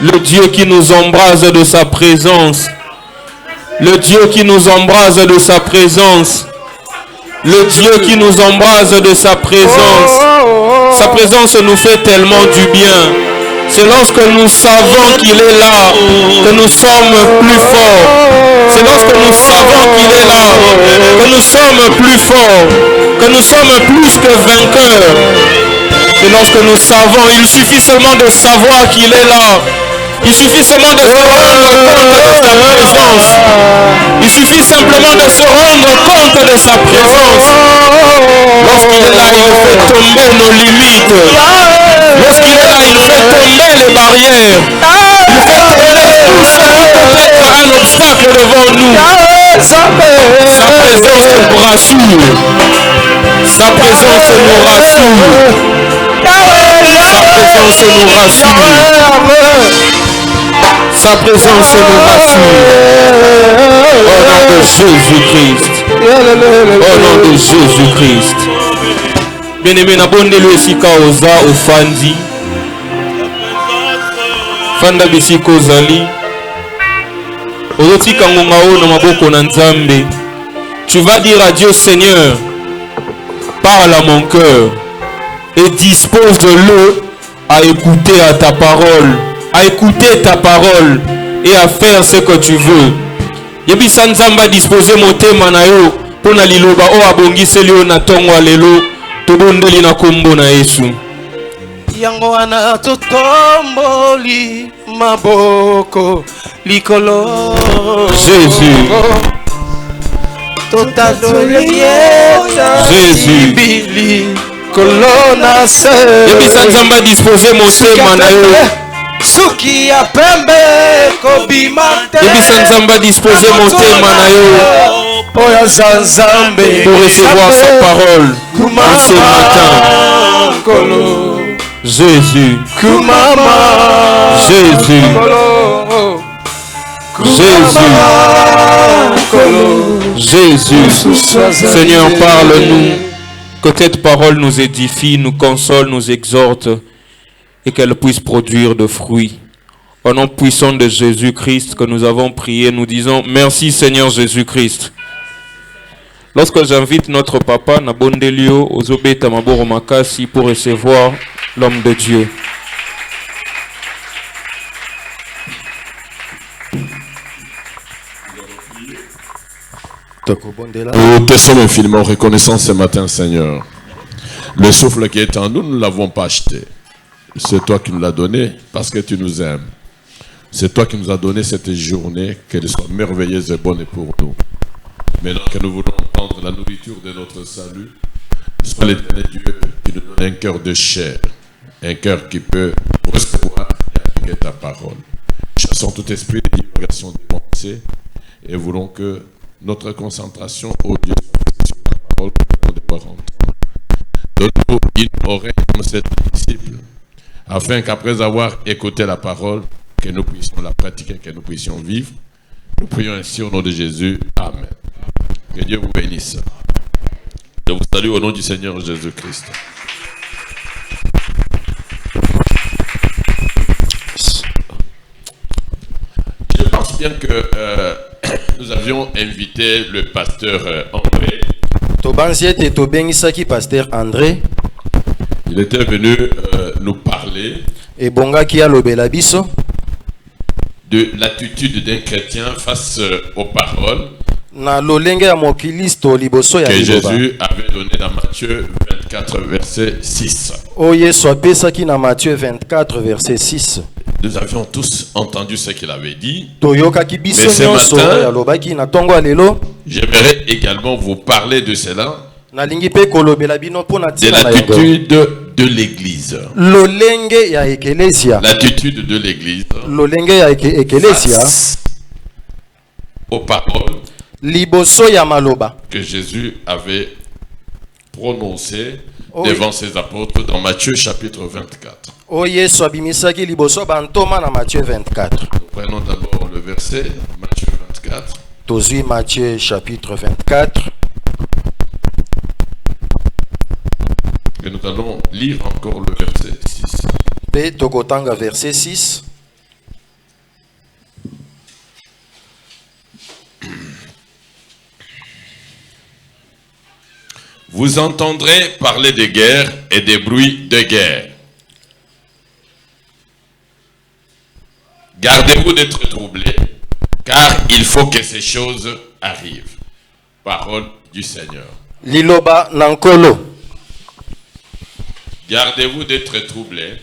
Le Dieu qui nous embrase de sa présence. Le Dieu qui nous embrase de sa présence. Le Dieu qui nous embrase de sa présence. Sa présence nous fait tellement du bien. C'est lorsque nous savons qu'il est là que nous sommes plus forts. C'est lorsque nous savons qu'il est là que nous sommes plus forts, que nous sommes plus que vainqueurs. C'est lorsque nous savons, il suffit seulement de savoir qu'il est là. Il suffit seulement de se rendre compte de sa présence. Il suffit simplement de se rendre compte de sa présence. Lorsqu'il est là, il fait tomber nos limites. Lorsqu'il est là, il fait tomber les barrières. Il fait tomber tout ce qui peut être un obstacle devant nous. Sa présence nous rassure. Sa présence nous rassure. Sa présence nous rassure. Sa présence nous rassure. Au nom de Jésus-Christ. Au nom de Jésus-Christ. Bien-aimé, n'abonnez-le esika oza ofandi. Fanda bisiko zali. Ozotika ngonga o na maboko na Nzambe. Tu vas dire à Dieu, Seigneur, parle à mon cœur et dispose-le à écouter à ta parole. À écouter ta parole et à faire ce que tu veux. Yebisa Nzamba disposer motema na yo pona liloba o abongiseli yo na tongo lelo tobondeli na kombo na Yesu. Yango wana totomboli maboko likolo Jésus. Jésus. Kolona se. Yebisa Nzamba disposer motema na yo. Suki ya pembe kobimate. Yebisa Nzamba disposer motema na yo. Oya Nzambe pour recevoir sa parole en ce matin. Jésus. Jésus. Jésus. Jésus. Seigneur, parle-nous. Que cette parole nous édifie, nous console, nous exhorte et qu'elle puisse produire de fruits. Au nom puissant de Jésus-Christ que nous avons prié, nous disons merci Seigneur Jésus-Christ. Lorsque j'invite notre papa Nabondelio Ozobeta Maboro Makasi pour recevoir l'homme de Dieu. Nous te sommes infiniment reconnaissants ce matin, Seigneur. Le souffle qui est en nous, nous ne l'avons pas acheté. C'est toi qui nous l'as donné parce que tu nous aimes. C'est toi qui nous as donné cette journée, qu'elle soit merveilleuse et bonne pour nous. Maintenant que nous voulons prendre la nourriture de notre salut, soit l'Éternel Dieu qui nous donne un cœur de chair, un cœur qui peut recevoir et appliquer ta parole. Chassons tout esprit de divagation des pensées et voulons que notre concentration au Dieu soit sur la parole que nous devons entendre. Donne-nous une oreille comme cette disciple, afin qu'après avoir écouté la parole, que nous puissions la pratiquer, que nous puissions vivre. Nous prions ainsi au nom de Jésus. Amen. Que Dieu vous bénisse. Je vous salue au nom du Seigneur Jésus-Christ. Je pense bien que nous avions invité le pasteur André. Il était venu nous parler de l'attitude d'un chrétien face aux paroles que Jésus avait donné dans Matthieu 24, verset 6. Nous avions tous entendu ce qu'il avait dit. Mais ce matin, j'aimerais également vous parler de cela, de l'attitude de l'Église. L'attitude de l'Église face aux paroles liboso ya maloba que Jésus avait prononcé Oui. devant ses apôtres dans Matthieu chapitre 24. o Yesu abimisaki liboso bantoma na Matthieu 24. Nous prenons d'abord le verset, Matthieu 24. Tozwi Matthieu chapitre 24. Et nous allons lire encore le verset 6. Pe tokotanga verset 6. Vous entendrez parler de guerre et des bruits de guerre. Gardez-vous d'être troublés, car il faut que ces choses arrivent. Parole du Seigneur. Liloba nankolo. Gardez-vous d'être troublés,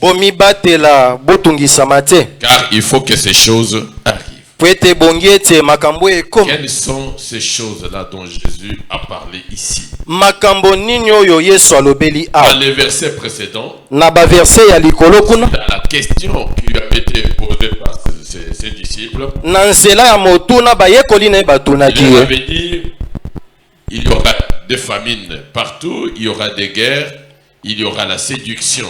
Bomibatela botungisama te. car il faut que ces choses arrivent. Po ete bongi ete makambo ekoma. Quelles sont ces choses-là dont Jésus a parlé ici? Makambo nini oyo Yesu alobeli Dans a. les versets précédents, Na ba verset ya likolo kuna. la question qui lui a été posée par ses disciples, Na nzela ya motuna bayekoli na ye batunaki il leur ye. avait dit, il y aura des famines partout, il y aura des guerres, il y aura la séduction.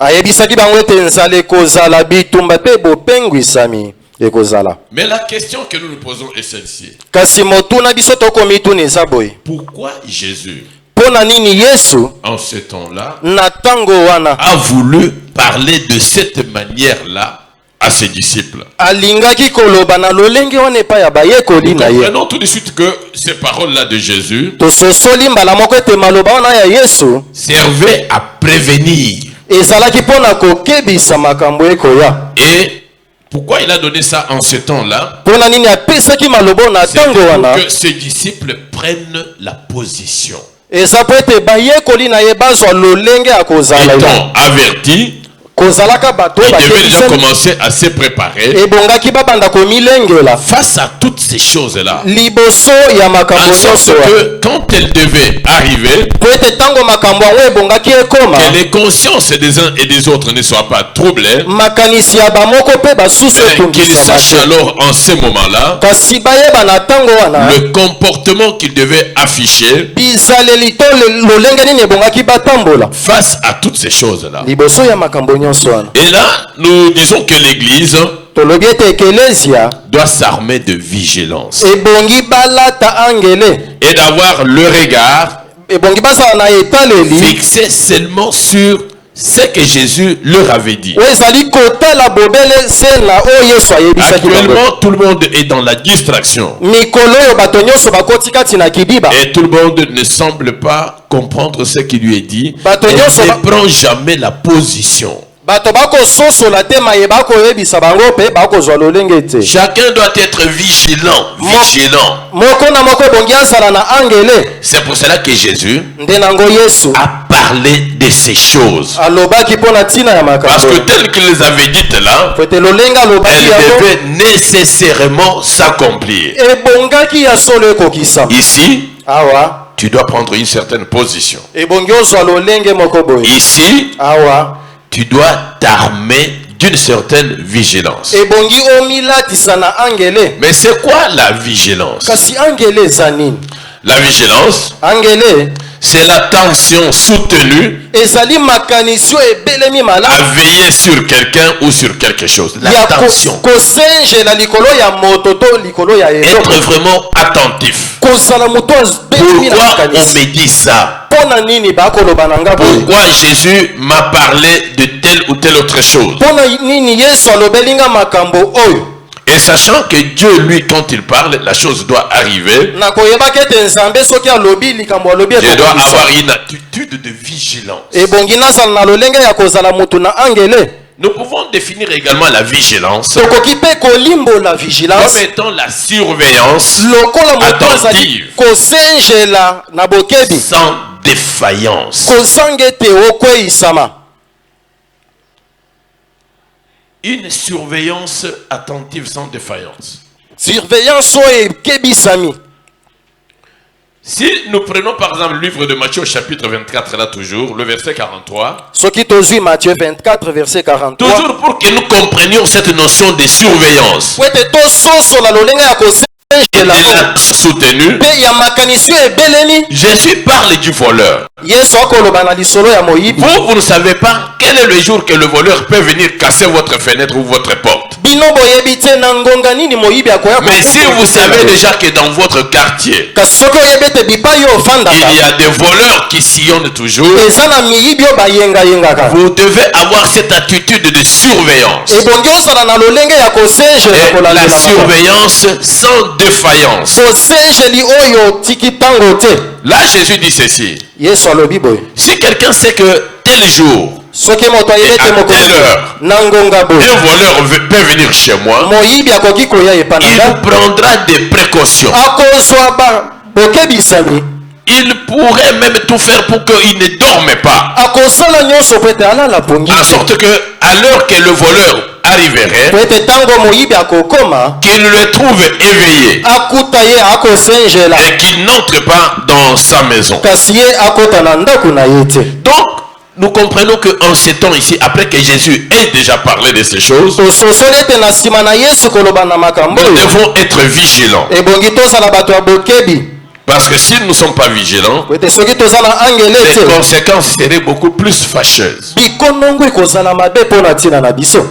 Ayebisaki bango ete nzala ekozala bitumba pe bopengwisami ekozala. Mais la question que nous nous posons est celle-ci. Kasi motuna biso tokomi tuna eza boye. Pourquoi Jésus, Pona nini Yesu en ce temps-là, na tango wana a voulu parler de cette manière-là à ses disciples? alingaki koloba na lolenge wana epai ya bayekoli Nous na ye. comprenons tout de suite que ces paroles-là de Jésus Tososoli mbala moko ete maloba wana ya Yesu servaient à prévenir. ezalaki mpona kokebisa makambo ekoya. Et pourquoi il a donné ça en ce temps-là? Mpona nini apesaki maloba na C'est tango wana pour que ses disciples prennent la position. eza po ete bayekoli na ye bazwa lolenge ya kozala Étant avertis, kozalaka bato ils devaient déjà bakebisani commencer à se préparer ebongaki babanda komilengela face à toutes ces choses-là. liboso ya makambo En sorte nyonso wana. que quand elles devaient arriver, Po ete ntango makambo yango ebongaki ekoma que les consciences des uns et des autres ne soient pas troublées, makanisi ya bamoko mpe basusu mais qu'ils etungisama sachent te. alors en ce moment-là Kasi bayeba na ntango wana le comportement qu'ils devaient afficher bizaleli to lolenge nini ebongaki batambola face à toutes ces choses-là. liboso ya makambo nyonso wana. Et là, nous disons que l'Église Tolobi ete ekelezia doit s'armer de vigilance ebongi balata angele et d'avoir le regard ebongi bazala na etaleli fixé seulement sur ce que Jésus leur avait dit. oyo ezali kotala bobele se na oyo Yesu ayebisaki bango. Actuellement, tout le monde est dans la distraction mikolo oyo bato nyonso bakoti kati na kidiba et tout le monde ne semble pas comprendre ce qui lui est dit. Bato Et nyonso ne ba- prend jamais la position. bato bakososola te mayeba koyebisa bango mpe bakozwa lolenge te. Chacun doit être vigilant. Moko na moko ebongi azala na angele. C'est pour cela que Jésus Nde nango Yesu a parlé de ces choses. alobaki mpo na ntina ya Parce makambo. que tel qu'il les avait dites là, Po ete lolenge alobaki elles yango devaient nécessairement s'accomplir. ebongaki ya solo ekokisama. Ici, Awa tu dois prendre une certaine position. ebongi ozwa lolenge moko boye. Ici, Awa tu dois t'armer d'une certaine vigilance. ebongi omilatisa na angele. Mais c'est quoi la vigilance? Kasi angele eza nini? La vigilance, Angele c'est l'attention soutenue ezali makanisi oyo ebelemi à malamu veiller sur quelqu'un ou sur quelque chose. ya L'attention. kosenjela likolo ya moto to likolo ya Être eloko. vraiment attentif. Kozala moto abelemi na Pourquoi on makanisi. me dit ça? Mpona nini bakoloba na nga boye? Pourquoi Jésus m'a parlé de telle ou telle autre chose? Mpona nini Yesu alobeli nga makambo oyo? Et sachant que Dieu, lui, quand il parle, la chose doit arriver, Nakoyebaki ete Nzambe soki alobi likambo alobi je dois ekokisa. avoir une attitude de vigilance. Ebongi nazala na lolenge ya kozala motu na angele. Nous pouvons définir également la vigilance Tokoki mpe kolimbola vigilance comme étant la surveillance lokola moto azali attentive, kosenjela na bokebi sans défaillance. kozanga ete okweyisama. Une surveillance attentive sans défaillance. Surveillance oyo ekebisami. Si nous prenons par exemple le livre de Matthieu au chapitre 24, là toujours, le verset 43, Soki tozwi Matthieu 24 verset 43. toujours pour que nous comprenions cette notion de surveillance. Po ete tososola lolenge ya singe la l'a soutenu. pe ya makanisio ebelemi. Jésus parle du voleur. Yesu akoloba na lisolo ya moyibi. Vous ne savez pas quel est le jour que le voleur peut venir casser votre fenêtre ou votre porte. Bino boyebi te na ngonga nini moyibi akoya. Mais si vous savez déjà que dans votre quartier, kasoko yebete bipai yo ofanda il y a des voleurs qui sillonnent toujours, ezana miyibi yo bayenga yengaka. vous devez avoir cette attitude de surveillance. ebongi osala na lolenge ya kosinge Et la surveillance sans défaillance. kosingeli oyo tiki tango te. Là, Jésus dit ceci. Yesu alobi boye. Si quelqu'un sait que tel jour, soki moto ayebete Et à mokonzi telle heure, na ngonga boye un voleur peut venir chez moi, moyibi akoki koya epa na il nga prendra des précautions. akozwa bokebisami. Il pourrait même tout faire pour qu'il ne dorme pas. akosala nyonso po ete alala pongi En sorte que, à l'heure que le voleur arriverait, po ete ntango moyibi akokoma qu'il le trouve éveillé akuta ye akosengela et qu'il n'entre pas dans sa maison. kasi ye akota na ndako na ye te. Donc, nous comprenons qu'en ces temps ici, après que Jésus ait déjà parlé de ces choses, tososoli ete na nsima na yesu koloba na makambo nous oyo devons être vigilants. ebongi tozala bato ya bokebi Parce que si nous ne sommes pas vigilants, po ete soki toza na angele les te conséquences seraient beaucoup plus fâcheuses. bikonongo ekozala mabe mpo na ntina na biso.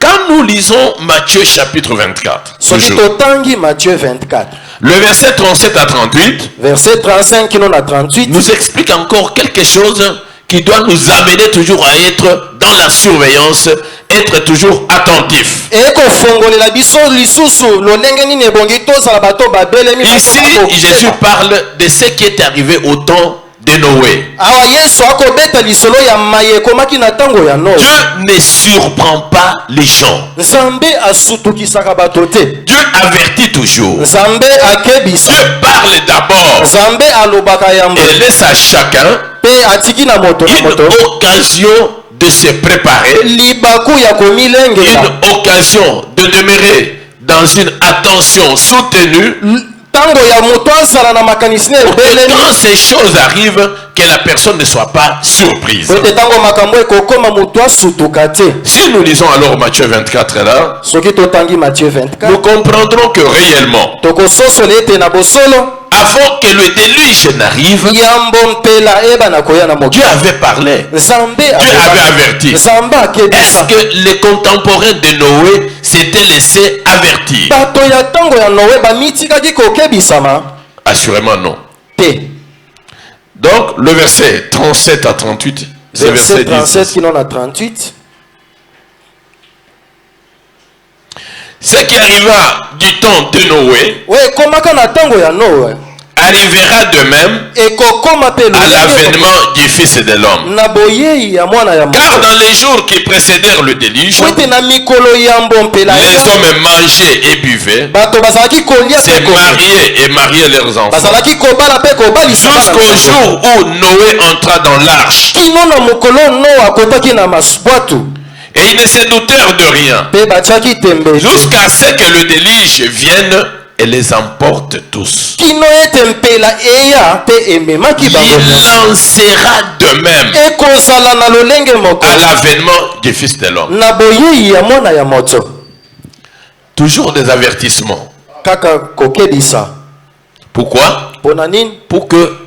Quand nous lisons Matthieu chapitre 24, soki toujours, totangi Matthieu 24 le verset 37 à 38 verset 35 kino na 38 nous explique encore quelque chose qui doit nous amener toujours à être dans la surveillance, être toujours attentif. ekofongolela biso lisusu lolenge nini ebongi tozala bato babelemi. Ici, Jésus parle de ce qui est arrivé au temps de Noé. awa yesu akobeta lisolo ya maye ekomaki na ntango ya noe. Dieu ne surprend pas les gens. nzambe asutukisaka bato te. Dieu avertit toujours. nzambe akebisa. Dieu parle d'abord nzambe alobaka yango et laisse à chacun mpe atiki na moto na une moto occasion de se préparer, libaku ya komilengela, une occasion de demeurer dans une attention soutenue. ntango ya moto azala na makanisi na Pour que ebelemi quand ces choses arrivent, que la personne ne soit pas surprise. po ete ntango makambo ekokoma moto asutuka te. Si nous lisons alors Matthieu 24 là, soki totangi Matthieu nous 24 comprendrons que réellement, tokososola ete na bosolo avant que le déluge n'arrive, yambo mpela eba na koya na Dieu mokili. avait parlé. nzambe Dieu avait averti. nzambe Est-ce akebisa que les contemporains de Noé s'étaient laissés avertir? bato ya ntango ya noe bamitikaki kokebisama Assurément non. te. Donc le verset 37 à 38, c'est verset verset 37 10. kino na 38 Ce qui arriva du temps de Noé we ekomaka na ntango ya noe arrivera de même ekokoma mpe à lolenge l'avènement du Fils de l'homme. na boyei ya mwana ya Car moto. dans les jours qui précédèrent le déluge, po ete na mikolo yambo mpela les hommes mangeaient et buvaient, bato bazalaki kolia se mpe mariaient et mariaient leurs enfants. bazalaki kobala mpe kobalisa bana Jusqu'au na jour où Noé entra dans l'arche. kino na mokolo no akotaki na masbwatu Et ils ne se doutèrent de rien. mpe batiaki tembe Jusqu'à ce que le déluge vienne et les emporte tous. kino ete mpela eya mpe ememaki bango Il en sera de même ekozala na lolenge moko à l'avènement du Fils de l'homme. na boyei ya mwana ya moto. Toujours des avertissements. kaka kokebisa Pourquoi? mpona nini Pour que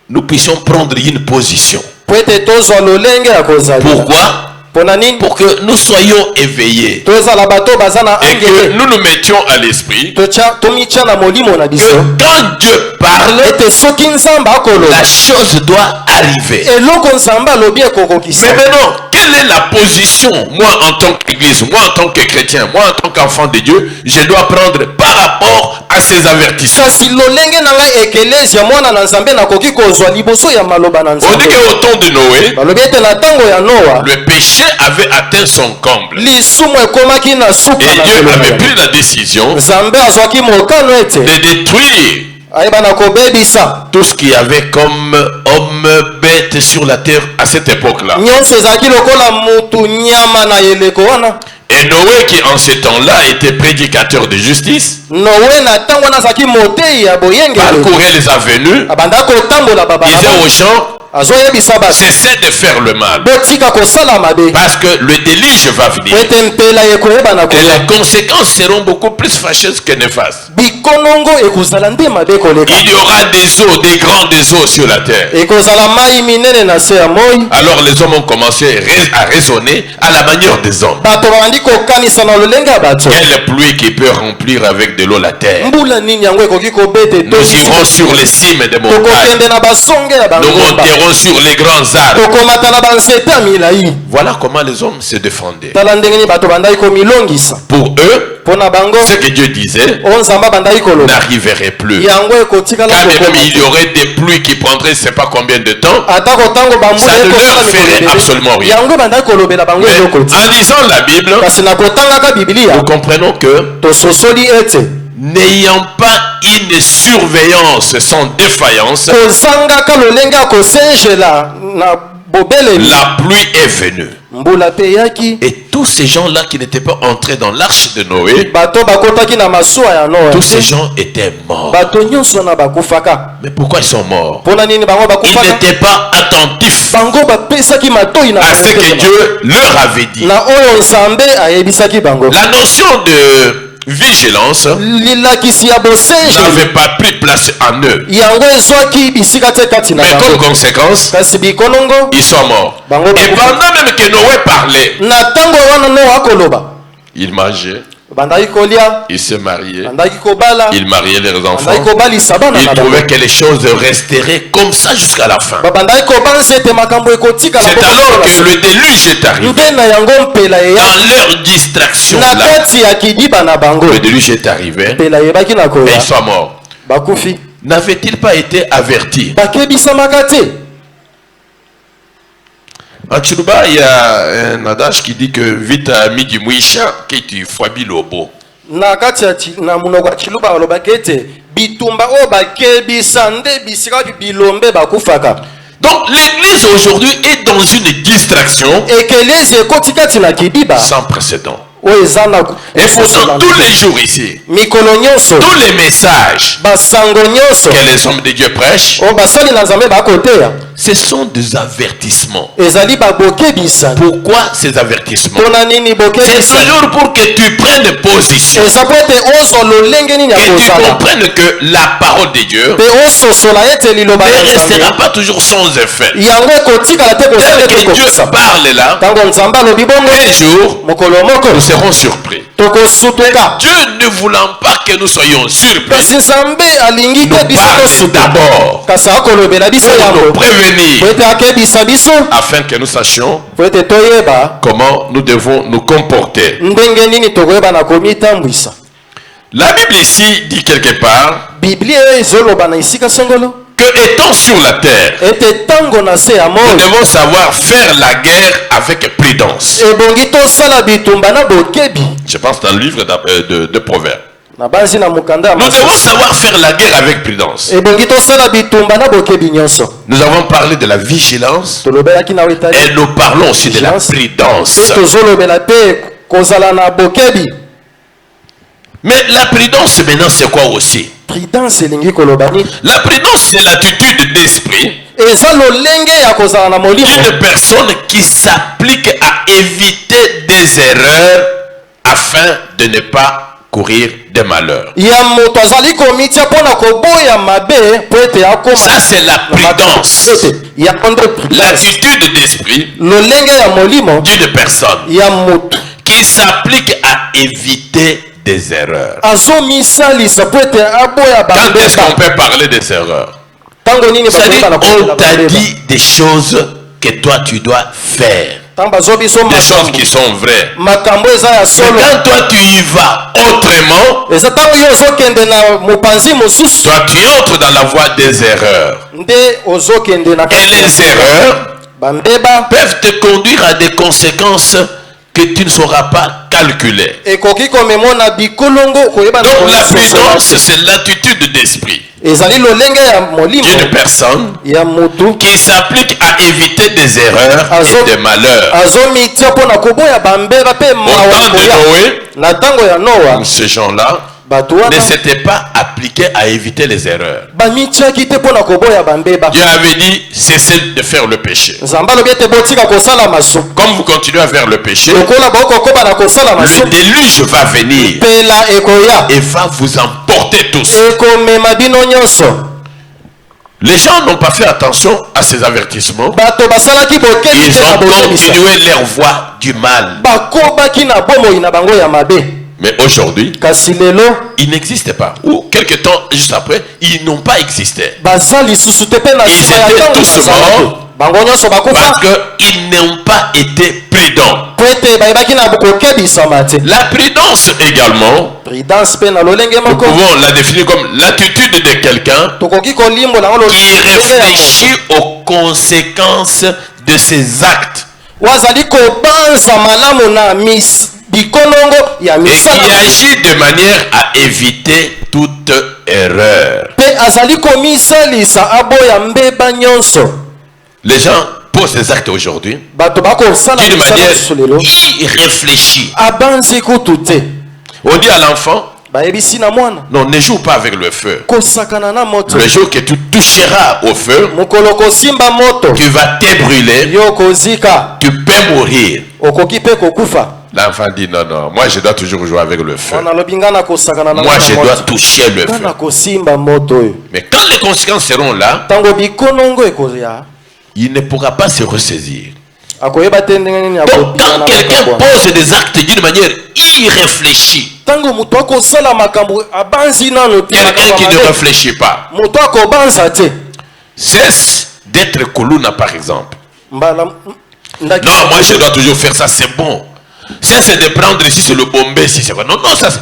nous puissions prendre une position. po ete tozwa lolenge ya kozala Pourquoi? mpona nini Pour que nous soyons éveillés tozala bato baza na et que angele nous nous mettions à l'esprit tomitya na molimo na que biso quand Dieu parle, ete soki nzambe akoloba la chose doit arriver. eloko nzambe alobi ekokokisa. Mais maintenant, quelle est la position, moi en tant qu'église, moi en tant que chrétien, moi en tant qu'enfant de Dieu, je dois prendre par rapport à ces avertissements? kasi lolenge na ngai ekelesia mwana na nzambe nakoki kozwa liboso ya maloba na On dit nzambe. qu'au temps de Noé, balobi ete na ntango ya noa le péché avait atteint son comble. lisumu ekomaki na suka Et na Dieu Solomo. avait pris la décision nzambe azwaki mokano ete de détruire ayeba na kobebisa tout ce qu'il y avait comme homme bête sur la terre à cette époque-là. nyonso ezalaki lokola mutu nyama na eleko wana. Et Noé, qui en ce temps-là était prédicateur de justice, noe na ntango wana azalaki motei ya boyengeli parcourait les avenues, abanda kotambola disait babalaba aux gens, azoyebisa bato cessez de faire le mal, botika kosala mabe parce que le déluge va po venir. ete mpela ekoyeba na Et koya les conséquences seront beaucoup plus fâcheuses que néfastes. bikonongo ekozala nde mabe koleka. Il y aura des eaux, des grands des eaux sur la terre. ekozala mai minene na se ya moi. Alors les hommes ont commencé à raisonner à la manière des hommes. bato babandi kokanisa na lolenge ya bato. Quelle pluie qui peut remplir avec de l'eau la terre? mbula nini yango ekoki kobete Nous irons sur les cimes des montagnes. tokokende na basonge ya Nous bangomba. monterons sur les grands arbres. tokomata na banzete ya milai. Voilà comment les hommes se défendaient. tala ndenge nini bato bandaki komilongisa. Pour eux, mpo na bango ce que Dieu disait o nzambe bandaki koloba n'arriverait plus. yango ekotikala Quand même kokoma. il y aurait des pluies qui prendraient je ne sais pas combien de temps. atako ntango bambula Ça ne leur ferait absolument rien. yango bandaki kolobela bango Mais eloko ti. en lisant la Bible, kasi na kotangaka bibilia nous comprenons que tososoli ete n'ayant pas une surveillance sans défaillance, kozangaka lolenge ya kosengela na bobeleli la pluie est venue. mbula mpe eyaki. Et tous ces gens-là qui n'étaient pas entrés dans l'arche de Noé, bato bakotaki na masuwa ya noa tous ces gens étaient morts. bato nyonso na bakufaka. Mais pourquoi ils sont morts? mpona nini bango Ils bakufaka? n'étaient pas attentifs bango bapesaki matoi na à ce que bango Dieu leur avait dit. na oyo nzambe ayebisaki bango. La notion de vigilance lilakisi ya bosengeli n'avait pas pris place en eux. yango ezwaki bisika te kati na Mais comme bango. conséquence, kasi bikonongo ils sont morts. Bango Et bakufa. pendant même que Noé parlait, na ntango wana noa akoloba il mangeait, bandaki kolia, il se mariait, bandaki kobala, il mariait leurs enfants. bandaki kobalisa bana Il na bango. trouvait que les choses resteraient comme ça jusqu'à la fin. babandaki kobanza ete makambo ekotikala C'est alors que le déluge est arrivé. nde na yango mpela eya Dans leur distraction na là, kati ya kidiba na bango le déluge est arrivé mpela eyebaki na et koya ils sont morts. bakufi. N'avaient-ils pas été avertis? bakebisamaka te. En Chiluba, il y a un adage qui dit que vite midi mouisha qui tu foibi lobo. na kati ya na monoko ya chiluba balobaki ete bitumba oyo bakebisa nde bisika bilombe bakufaka. Donc l'église aujourd'hui est dans une distraction ekelezi ekoti kati na kidiba sans précédent. oyo eza na Et pourtant tous les jours ici, mikolo nyonso tous les messages basango nyonso que les hommes de Dieu prêchent, oyo basali na nzambe bakoteya ce sont des avertissements. ezali babokebisa. Pourquoi ces avertissements? mpona nini C'est bokebisa? toujours pour que tu prennes position. eza po ete ozwa lolenge nini ya Et tu kozala comprennes que la parole de Dieu mpe ososola ete liloba ne ya restera nzambe pas toujours sans effet. yango ekotikala te kozala Tel te que Dieu kokisa. parle là, ntango nzambe alobi bongo un jour, mokolo moko nous serons surpris. tokosutuka. Dieu ne voulant pas que nous soyons surpris, kasi nzambe alingi nous te biso parle tosutu d'abord kasi akolobela biso pour nous yango po prévenir ete akebisa biso afin que nous sachions po ete toyeba comment nous devons nous comporter. ndenge nini tokoyeba na komitambwisa. La Bible ici dit quelque part biblia oyo ezoloba na esika songolo que étant sur la terre, ete ntango na se ya nous moi devons savoir faire la guerre avec prudence. ebongi tosala bitumba na bokebi. Je pense dans le livre de Proverbes. na banzi na mokanda ya Nous devons Masusu. savoir faire la guerre avec prudence. ebongi tosala bitumba na bokebi nyonso. Nous avons parlé de la vigilance tolobelaki na wetali et nous parlons aussi de la prudence. mpe tozolobela mpe kozala na bokebi. Mais la prudence maintenant c'est quoi aussi? prudence elingi koloba nini? La prudence c'est l'attitude d'esprit eza lolenge ya kozala na molimo d'une personne qui s'applique à éviter des erreurs afin de ne pas courir des malheurs. ya moto azali komitia mpona koboya mabe mpo ete akoma Ça c'est la prudence. yango nde prudence. L'attitude d'esprit lolenge ya molimo d'une personne ya moto qui s'applique à éviter des erreurs. azomisalisa mpo ete aboya Quand est-ce qu'on bambeba. peut parler des erreurs? ntango nini C'est-à-dire bakoyeba na koboya on t'a bambeba. dit des choses que toi tu dois faire. ntango bazwa biso Des choses makambo qui sont vraies. makambo eza ya Mais solo quand toi tu y vas autrement, eza ntango yo ozokende na mopanzi mosusu toi tu entres dans la voie des erreurs. nde ozokende na Et les erreurs bambeba peuvent te conduire à des conséquences que tu ne sauras pas calculer. ekoki komemona bikolongo koyeba na Donc la kososola. prudence, c'est l'attitude d'esprit ezali lolenge ya molimo d'une personne ya motu qui s'applique à éviter des erreurs et des malheurs. azomitia mpona koboya bambeba mpe Au mawa temps de koya Noé, na ntango ya noa ces gens-là, ne s'était pas appliqué à éviter les erreurs. Dieu avait dit, cessez de faire le péché. Comme vous continuez à faire le péché, le déluge va venir et va vous emporter tous. Les gens n'ont pas fait attention à ces avertissements. Ils ont continué leur voie du mal. Mais aujourd'hui, ils n'existent pas. Ou quelques temps juste après, ils n'ont pas existé. Ils étaient tous morts parce qu'ils n'ont pas été prudents. La prudence également, nous pouvons la définir comme l'attitude de quelqu'un qui réfléchit aux conséquences de ses actes et qui agit de manière à éviter toute erreur. Les gens posent des actes aujourd'hui d'une manière irréfléchie. On dit à l'enfant, non, ne joue pas avec le feu. Le jour que tu toucheras au feu, tu vas t'ébruler, tu peux mourir. L'enfant dit non, non, moi je dois toujours jouer avec le feu. Moi je dois toucher le feu. Mais quand les conséquences seront là, il ne pourra pas se ressaisir. Donc quand quelqu'un pose des actes d'une manière irréfléchie, quelqu'un qui ne réfléchit pas, cesse d'être Kuluna par exemple. Non, moi je dois toujours faire ça, c'est bon. Cesse de prendre ici, c'est le Bombay, si c'est vrai. Non, non, ça c'est...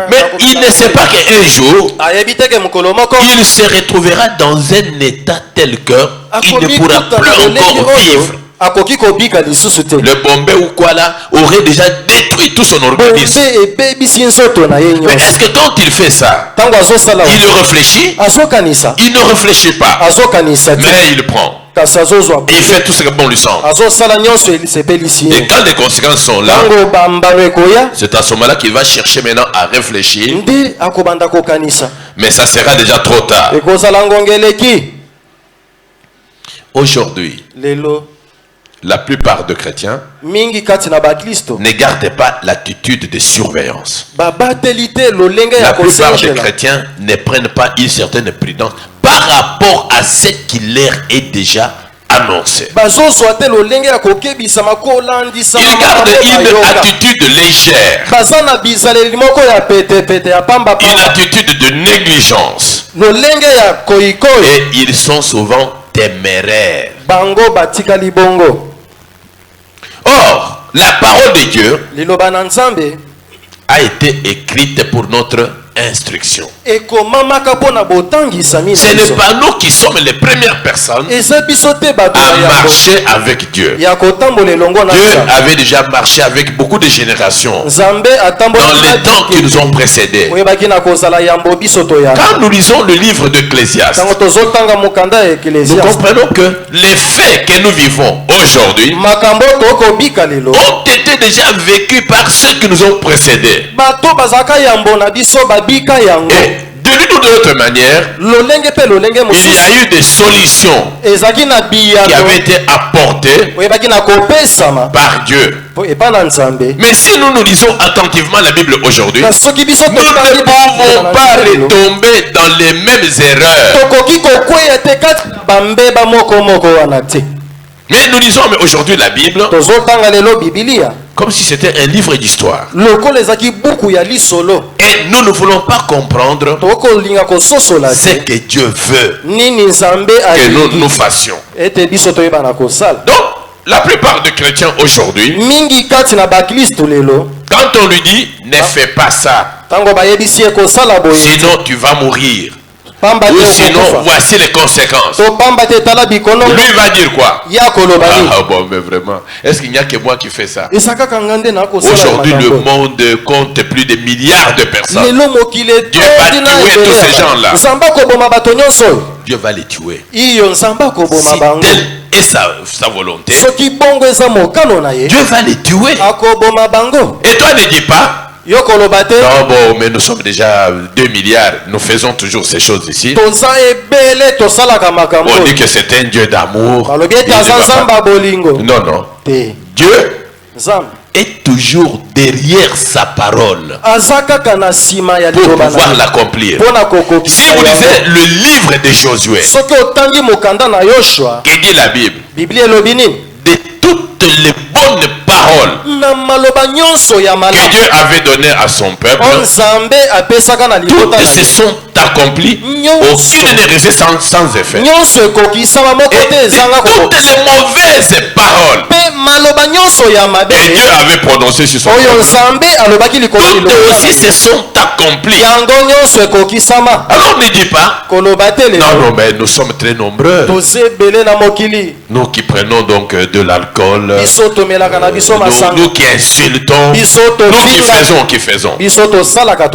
Mais il ne sait pas qu'un jour, il se retrouvera dans un état tel que il ne pourra plus encore vivre. Le Bombay ou quoi là aurait déjà détruit tout son organisme. Mais est-ce que quand il fait ça, il réfléchit? Il ne réfléchit pas. Mais il prend. Il fait tout ce que bon lui semble. Et quand les conséquences sont là, c'est à ce moment-là qu'il va chercher maintenant à réfléchir. Mais ça sera déjà trop tard. Aujourd'hui, la plupart de chrétiens ne gardent pas l'attitude de surveillance. La plupart des chrétiens ne prennent pas une certaine prudence par rapport à ce qui leur est déjà annoncé. Ils gardent une attitude légère, une attitude de négligence, et ils sont souvent téméraires. Or, la parole de Dieu a été écrite pour notre instruction. Ce n'est pas nous qui sommes les premières personnes à marcher avec Dieu. Dieu avait déjà marché avec beaucoup de générations dans les temps qui nous ont précédés. Quand nous lisons le livre d'Ecclésiaste, nous comprenons que les faits que nous vivons aujourd'hui ont été déjà vécus par ceux qui nous ont précédés. Et de l'une ou de l'autre manière, il y a eu des solutions qui avaient été apportées par Dieu. Mais si nous nous lisons attentivement la Bible aujourd'hui, nous ne pouvons pas retomber dans les mêmes erreurs. Mais nous lisons aujourd'hui la Bible comme si c'était un livre d'histoire. Et nous ne voulons pas comprendre ce que Dieu veut que nous fassions. Donc, la plupart des chrétiens aujourd'hui, quand on lui dit ne fais pas ça, sinon tu vas mourir, ou sinon voici les conséquences, lui va dire quoi? Ah bon, mais vraiment, est-ce qu'il n'y a que moi qui fais ça? Aujourd'hui le monde compte plus de milliards de personnes. Dieu va tuer tous ces gens là. Dieu va les tuer. Si telle est sa volonté, Dieu va les tuer. Et toi ne dis pas Yo koloba te. Non, bon, mais nous sommes déjà 2 milliards. Nous faisons toujours ces choses ici. Toza ebele tosalaka makambo. On dit que c'est un Dieu d'amour. Balobi ete Il ne aza va nzambe pas- ya bolingo. Non, non. Te. Dieu Nzambe est toujours derrière sa parole aza kaka na nsima ya pour liloba pouvoir na ye. l'accomplir. Mpo na Si kokokisa vous lisez yango. le livre de Josué, Soki otangi mokanda na Yoshua, qui dit la Bible, Biblia elobi nini? de toutes les bonnes paroles Na maloba nyonso ya que malamu Dieu avait données à son peuple, o Nzambe apesaka na libota toutes se sont accomplies. Aucune n'est restée sans effet. nyonso ekokisama moko Et te de ezanga toutes kokokisa. les mauvaises paroles Mpe maloba nyonso ya que mabe Dieu avait prononcées sur son oyo peuple, Nzambe alobaki likolo toutes liloba aussi se sont accomplies. yango nyonso ekokisama. Alors ne dis pas, Koloba te non, lelo non, mais nous sommes très nombreux. toza ebele na mokili, Nous qui prenons donc de l'alcool, biso tomelaka na biso masanga, nous qui insultons, biso nous qui tofinga, faisons. biso tosalaka.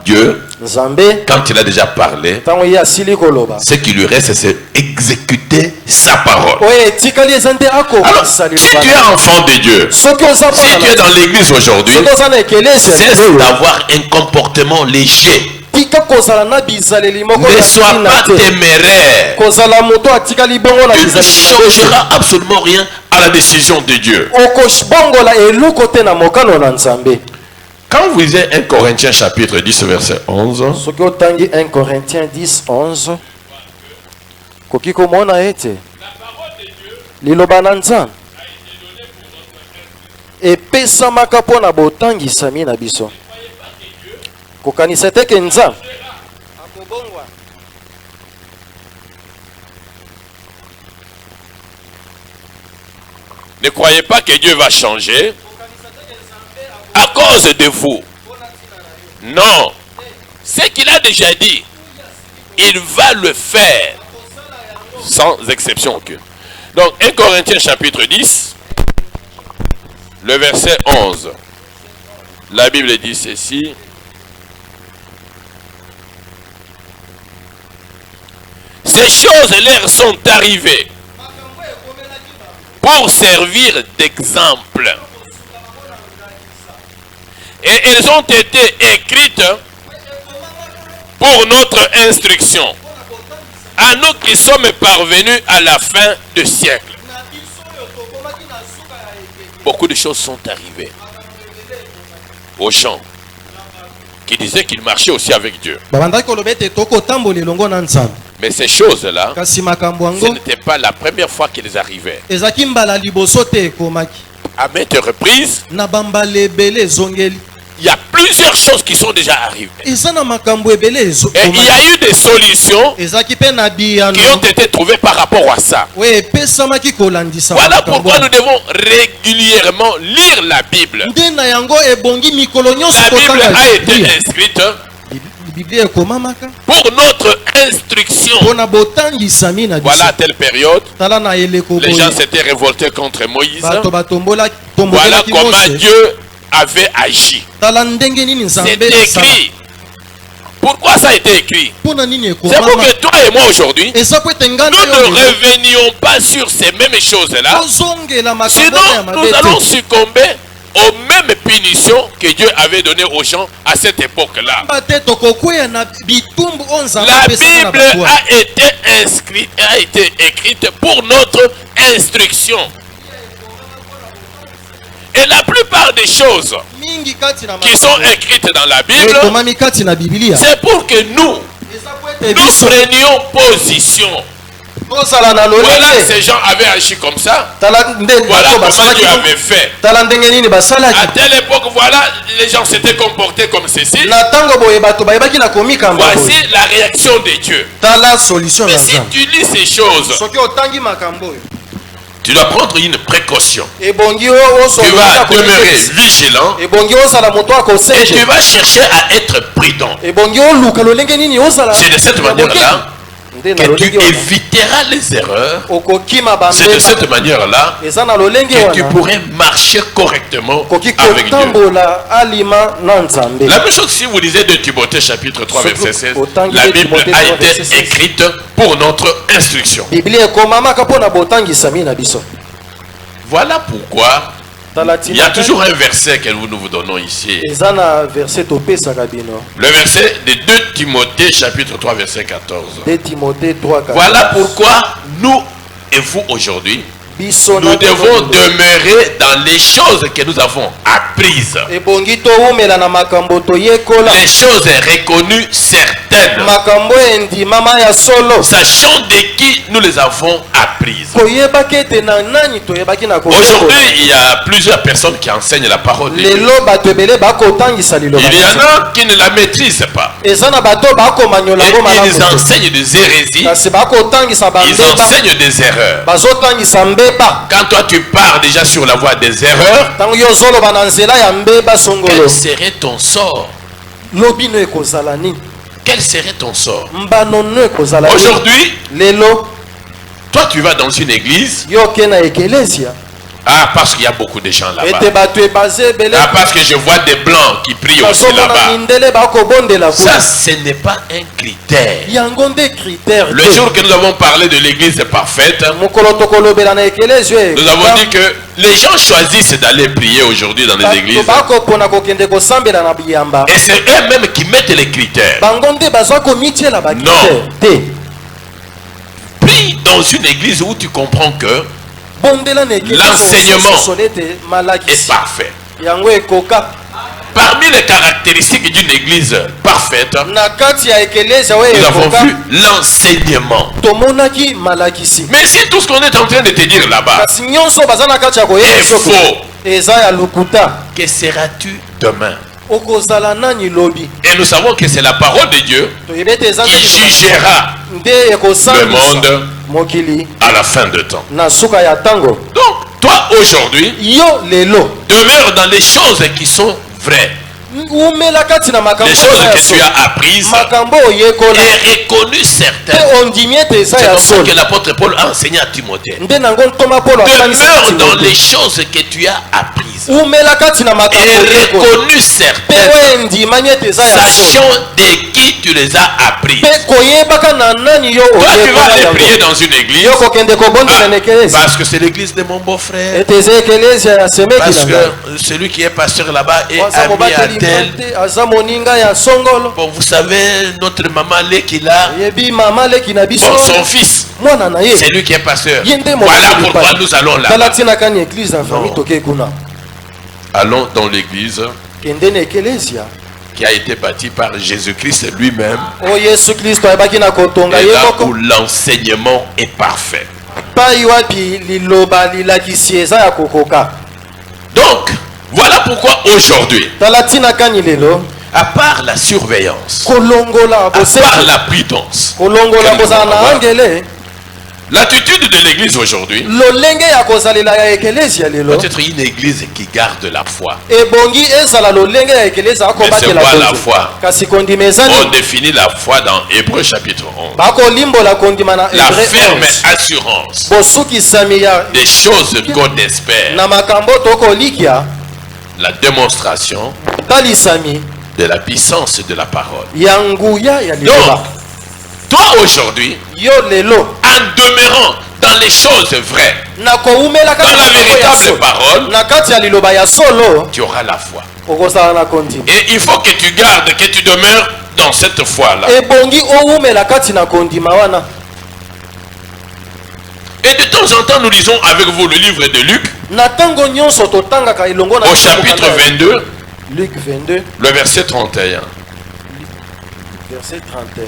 Dieu, Nzambe quand il a déjà parlé, ntango ye asili koloba ce qui lui reste, c'est exécuter sa parole. oyo etikali eza nde Alors, akokisa si tu es liloba. enfant de Dieu, Soki oza si tu es dans l'église aujourd'hui, soki oza na ekelesi cesse d'avoir un comportement léger. tika kozala na bizaleli moko Ne ya sois ntina pas te. téméraire. Kozala moto atikali bongo na Tu ne bizaleli mabe. changeras absolument rien à la décision de Dieu. okobongola eloko te na mokano na Nzambe. Quand vous lisez 1 Corinthiens chapitre 10 verset 11, Soki otangi 1 Corinthiens 10:11 koki komona ete liloba na Nzambe epesamaka mpo na botangisami na biso. Kokanisa te ke Nzambe akobongwa Ne croyez pas que Dieu va changer à cause de vous. Non. Ce qu'il a déjà dit, il va le faire. Sans exception aucune. Donc 1 Corinthiens chapitre 10, le verset 11. La Bible dit ceci. Ces choses leur sont arrivées pour servir d'exemple. Et elles ont été écrites pour notre instruction. À nous qui sommes parvenus à la fin du siècle. Beaucoup de choses sont arrivées aux gens qui disaient qu'ils marchaient aussi avec Dieu. babandaki koloba ete tokotambola elongo na Nzambe, Mais ces choses-là, kasi makambo ce yango n'était pas la première fois qu'ils arrivaient. ezalaki mbala liboso te ekomaki À maintes reprises, na bambala ebele ezongeli. il y a plusieurs choses qui sont déjà arrivées. eza na makambo ebele Et il y a eu des solutions ezalaki mpe na biyano qui ont été trouvées par rapport à ça. oyo epesamaki kolandisa Voilà makambo pourquoi nous wana. devons régulièrement lire la Bible. nde na yango ebongi mikolo nyonso La Bible kotanga a été Biblia. inscrite Biblia ekomamaka pour notre instruction. mpo na botangisami na biso. Voilà à telle période, tala na eleko les gens boye s'étaient révoltés contre Moïse. bato Voilà batombolaki comment Mose. Dieu avait agi. tala ndenge nini C'est Nzambe esala. écrit. Pourquoi ça a été écrit? mpo na nini C'est pour ekomama que toi et moi aujourd'hui, eza po ete nga nous na yo ne revenions pas sur ces mêmes choses-là. tozongela makambo Sinon, wana ya nous mabe allons te. succomber aux mêmes punitions que Dieu avait données aux gens à cette époque-là. Pamba te tokokweya na bitumbu oyo Nzambe La apesaka na Bible bato wana. a été inscrite, a été écrite pour notre instruction. Et la plupart des choses mingi kati na qui sont écrites dans la Bible, ekomami kati na Biblia c'est pour que nous eza po ete nous biso prenions position. tozala na Voilà, lolenge. ces gens avaient agi comme ça. tala nde Voilà bato comment basalaki Dieu avait fait. tala ndenge nini À basalaki telle époque, voilà, les gens s'étaient comportés comme ceci. na ntango boye bato bayebaki na komikamba boye. Voici la réaction de Dieu. tala solution Mais na si Nzambe. tu lis ces choses, soki otangi makambo oyo tu dois prendre une précaution. ebongi oyo Tu vas demeurer vigilant ebongi ozala moto et tu akosenje vas chercher à être prudent. ebongi oluka lolenge nini ozala C'est de cette manière-là nde na que tu lolenge wana éviteras les erreurs. okokima C'est de bambela cette manière-là eza na lolenge que tu wana pourrais marcher correctement okoki avec Dieu. kotambola alima na Nzambe. La même chose si vous lisez de Timothée chapitre 3 verset 16, la Bible a été écrite pour notre instruction. Biblia ekomamaka mpo na botangisami na biso. Voilà pourquoi Il y a toujours un verset que nous vous donnons ici. ezana verset topesaka bino. Le verset de 2 Timothée chapitre 3 verset 14. 2 Timothée 3 Voilà pourquoi nous et vous aujourd'hui, biso nous devons demeurer dans les choses que nous avons apprises. ebongi toumela na makambo toyekola Les choses reconnues certaines. makambo endimama ya solo Sachant de qui nous les avons apprises. koyebaki ete na nani toyebaki na Aujourd'hui, il y a plusieurs personnes qui enseignent la parole de Dieu. lelo bato ebele bakotangisa liloba Il y en a qui ne la maîtrisent pas. eza na bato bakomanyola ngo Et ils malamu enseignent des hérésies. kasi bakotangisa Ils bambeba enseignent des erreurs. bazotangisa mbeba Quand toi tu pars déjà sur la voie des erreurs, ntango yo ozoloba na nzela ya mbeba songolo quel serait ton sort? lobino ekozala nini Quel serait ton sort? mbanono ekozala nini Aujourd'hui, lelo toi tu vas dans une église. yo oke na ekelesia Ah, parce qu'il y a beaucoup de gens là-bas. ete bato ebaze ebele Ah, parce que je vois des blancs qui prient aussi bazomona là-bas. mindele bakobondela Ça, kuna ce n'est pas un critère. yango nde critère Le jour que nous avons parlé de l'église parfaite, mokolo tokolobela na ekelesi nous avons dit que les gens choisissent d'aller prier aujourd'hui dans les églises. bakopona kokende kosambela na biyamba Et c'est eux-mêmes qui mettent les critères. bango nde baza komitiela bakritère te Prie dans une église où tu comprends que bondela na L'enseignement ekelesosola ete est malakisi parfait. yango ekoka Parmi les caractéristiques d'une église parfaite, na kati ya ekelesia oyo nous avons ekoka vu l'enseignement. tomonaki malakisi Mais si tout ce qu'on est en train de te dire là-bas kasi nyonso baza na kati ya est koyeba faux, eza ya lukuta que seras-tu demain? okozala nani lobi Et nous savons que c'est la parole de Dieu toyebi ete eza qui jugera nde le ekosambisa monde mokili à la fin de temps. na suka ya ntango Donc, toi aujourd'hui, yo lelo demeure dans les choses qui sont vraies, umela kati na makambo les choses eza ya que tu solo. as apprises makambo oyekola et reconnues mpe certaines. ondimi ete eza C'est ya comme ça solo que l'apôtre Paul a enseigné à Timothée. nde nango ntoma polo Demeure dans les choses que tu as apprises umela kati na makambo et oyekola reconnues mpe certaines, oendimani ete eza ya solo sachant de qui tu les as apprises. mpe koyebaka na nani yo Toi, tu vas oyekola aller yango prier dans une église. yo kokende kobondela na ekelesi Parce que c'est l'église de mon beau-frère. ete eza ekelesi ya semeki Parce na ngai que celui qui est pasteur là-bas est aza ami à mobateli tel. te aza moninga ya songolo Bon, vous savez, notre maman qu'il a, yebi mama leki na biso bon, son fils, mwana na ye c'est lui qui est pasteur. ye nde Voilà pourquoi nous allons là. tala ntina kani eglise na fami toke kuna Allons dans l'église kende na ekelesia qui a été bâtie par Jésus-Christ lui-même. oyo yesu kristo ayebaki na kotonga Et ye là moko où l'enseignement est parfait. pai wapi liloba lilakisi eza ya kokoka Donc, voilà pourquoi aujourd'hui, tala ntina kani lelo à part la surveillance, kolongola à part boseki la prudence, kolongola que nous kozala allons na avoir, angele l'attitude de l'église aujourd'hui, lolenge ya kozalela ya ekelesia lelo peut-être une église qui garde la foi. ebongi ezala lolenge ya ekelesia akobatela Mais c'est quoi la konzi. foi? kasi kondima On ezani définit la foi dans Hébreu chapitre 11. bakolimbola kondima na La Hébreu ferme 11. assurance bosukisami ya des choses qu'on espère. na makambo tokolikia La démonstration talisami de la puissance de la parole. ya nguya ya Donc, liloba toi aujourd'hui, yo lelo en demeurant dans les choses vraies, na koumela kati dans na la makambo ya véritable solo parole, na kati ya liloba ya solo tu auras la foi. okozala na kondima Et il faut que tu gardes, que tu demeures dans cette foi-là. ebongi oumela kati na kondima wana Et de temps en temps, nous lisons avec vous le livre de Luc, na ntango nyonso totangaka elongo na au chapitre 22, Luc 22 le verset 31. verset 31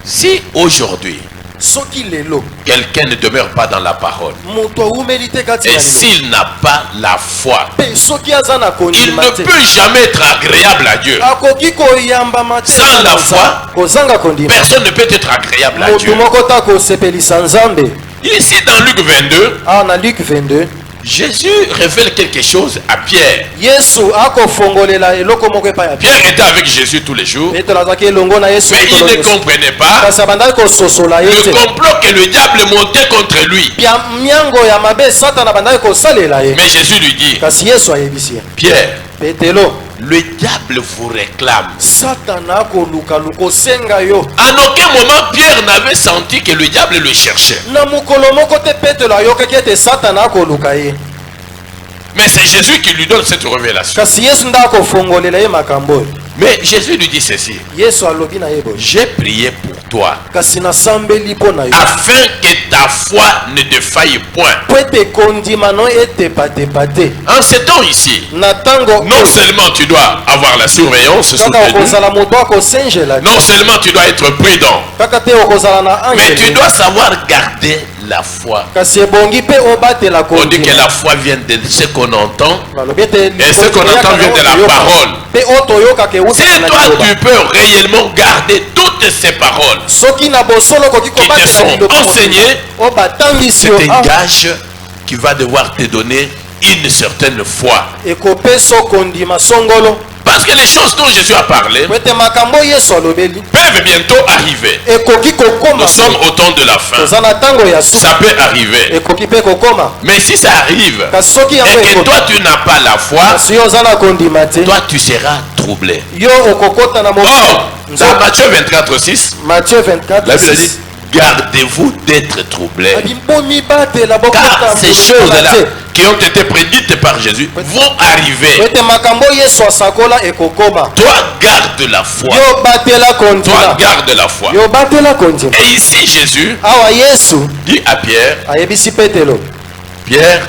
Si aujourd'hui, soki lelo quelqu'un ne demeure pas dans la parole, moto aumeli te kati et na liloba s'il n'a pas la foi, mpe soki aza na il kondima ne te peut jamais être agréable à Dieu. akoki koyambama te Sans la foi, kozanga kondima Personne ne peut être agréable à motu Dieu. moko ta kosepelisa nzambe Ici dans Luc 22, awa na Luc 22 Jésus révèle quelque chose à Pierre. yesu akofongolela eloko moko epai ya Pierre était avec Jésus tous les jours, Petro azalaki elongo na yesu mais il mikolo ne nyonso. comprenait pas kasi abandaki kososola ye le te complot que le diable montait contre lui. pia miango ya mabe satana abandaki kosalela ye Mais Jésus lui dit, kasi yesu ayebisi ye Pierre, petelo le diable vous réclame. satana akolukaluka osenga yo En aucun moment, Pierre n'avait senti que le diable le cherchait. na mokolo moko te petelo ayokaki ete satana akoluka ye Mais c'est Jésus qui lui donne cette révélation. kasi yesu nde akofongolela ye makambo oyo. Mais Jésus lui dit ceci. Yesu alobi na ye boye, J'ai prié pour toi kasi nasambeli mpo na yo afin que ta foi ne défaille point. po ete kondima no etepatepa te. En ce temps ici, Na ntango non seulement tu dois avoir la surveillance kaka soutenue, okozala moto akosenjela te, non seulement tu dois être prudent, kaka te okozala na mais tu angele, dois savoir garder la foi. kasi ebongi mpe obatela On dit que kondima. la foi vient de ce qu'on entend. Balobi ete Et ce qu'on entend vient de la parole. mpe oyo toyokaka Si ewutaka na toi liloba. tu peux réellement garder toutes ces paroles Soki na bosolo okoki qui te kobatela sont liloba enseignées, oyo batangisi c'est yo un gage qui va devoir te donner une certaine foi. ekopesa okondima songolo. Parce que les choses dont Jésus a parlé po ete makambo oyo yesu alobeli peuvent bientôt arriver. ekoki kokoma. Nous sommes au temps de la fin. toza na ntango ya suka, Ça peut arriver. ekoki mpe kokoma. Mais si ça arrive kasi soki et yango que ekoki, toi tu n'as pas la foi, kasi yo oza na kondima te, toi tu seras troublé. yo okokota na Or, mokili. dans Matthieu 24, 6, Matthieu 24, la Bible 6. dit, gardez-vous d'être troublés. abimpo mibatela Car bokota ces choses-là qui ont été prédites par Jésus vont arriver. po ete makambo yesu asakola ekokoma. Toi, garde la foi. yo batela Toi, kondima, garde la foi. yo batela kondima. Et ici, Jésus awa yesu dit à Pierre, ayebisi petelo, Pierre,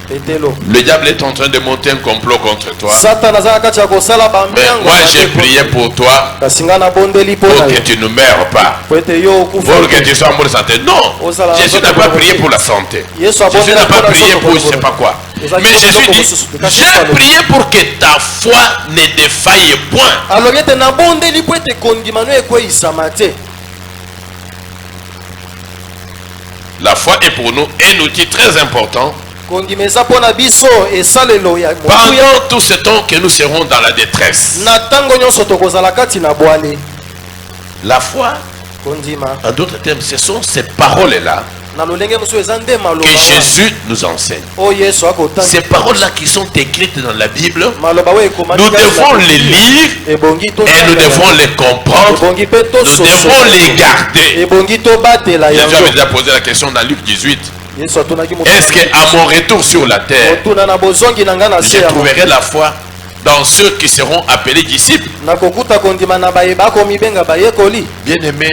petelo, le diable est en train de monter un complot contre toi. satana aza na kati ya kosala Mais bamiango moi, na j'ai te. prié pour toi kasi nga nabondeli mpo pour na que yo tu ne meurs pas. po ete yo okufa Pour que te. tu sois en bonne santé. Non, Jésus n'a pas prié pour la santé. Yesu Jésus n'a abondela pas mpo na prié nzoto pour je kolongola. sais pas quoi. Ezalaki Mais Jésus biloko dit, mosusu, kasi j'ai Yesu alobi. prié pour que ta foi ne défaille point. alobi ete nabondeli mpo ete kondima no ekweyisama te. La foi est pour nous un outil très important kondima eza mpo na biso esalelo ya motuya. pendant tout ce temps que nous serons dans la détresse. na ntango nyonso tokozala kati na bwale. La foi, kondima en d'autres termes, ce sont ces paroles-là na lolenge mosusu eza nde maloba que wana Jésus nous enseigne. oyo yesu akotanga. Ces paroles-là qui sont écrites dans la Bible, maloba oyo ekomaki nous kati na devons les Biblia. lire ebongi et totanga nous yango. devons les comprendre. ebongi mpe Nous tososola. devons les garder. ebongi tobatela Jésus yango. avait déjà posé la question dans Luc 18. yesu atunaki moto Est-ce qu'à mon retour sur la terre, otuna na bozongi na nga na se je ya trouverai la foi dans ceux qui seront appelés disciples? nakokuta kondima na bayeba akomibenga bayekoli. Bien-aimé,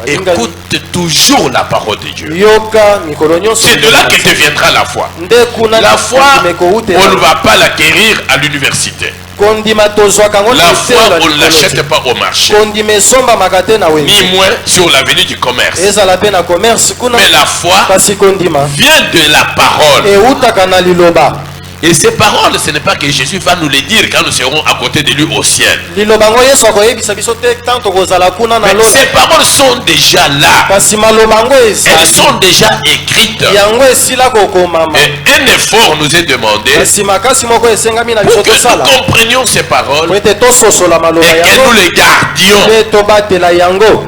écoute toujours la parole de Dieu. yoka mikolo nyonso. C'est de là que te viendra la foi. nde kuna La foi, kondima ekoutela. on ne va pas l'acquérir à l'université. kondima tozwaka ngo na La foi, eselo ya on ne likolo l'achète te. pas au marché. kondima esombamaka te na Ni wenze. moins sur l'avenue du commerce. ezala mpe na commerce kuna. Mais la foi kasi kondima vient de la parole. eutaka na liloba. Et ces paroles, ce n'est pas que Jésus va nous les dire quand nous serons à côté de lui au ciel. liloba ngo yesu akoyebisa biso te tant tokozala kuna na Mais lola. ces paroles sont déjà là. kasi maloba ngo Elles ezali. sont déjà écrites. yango esila kokomama. Et un effort nous est demandé kasi makasi moko esengami na pour biso que nous tosala comprenions ces paroles po ete tososola maloba et que nous yango les gardions. mpe tobatela yango.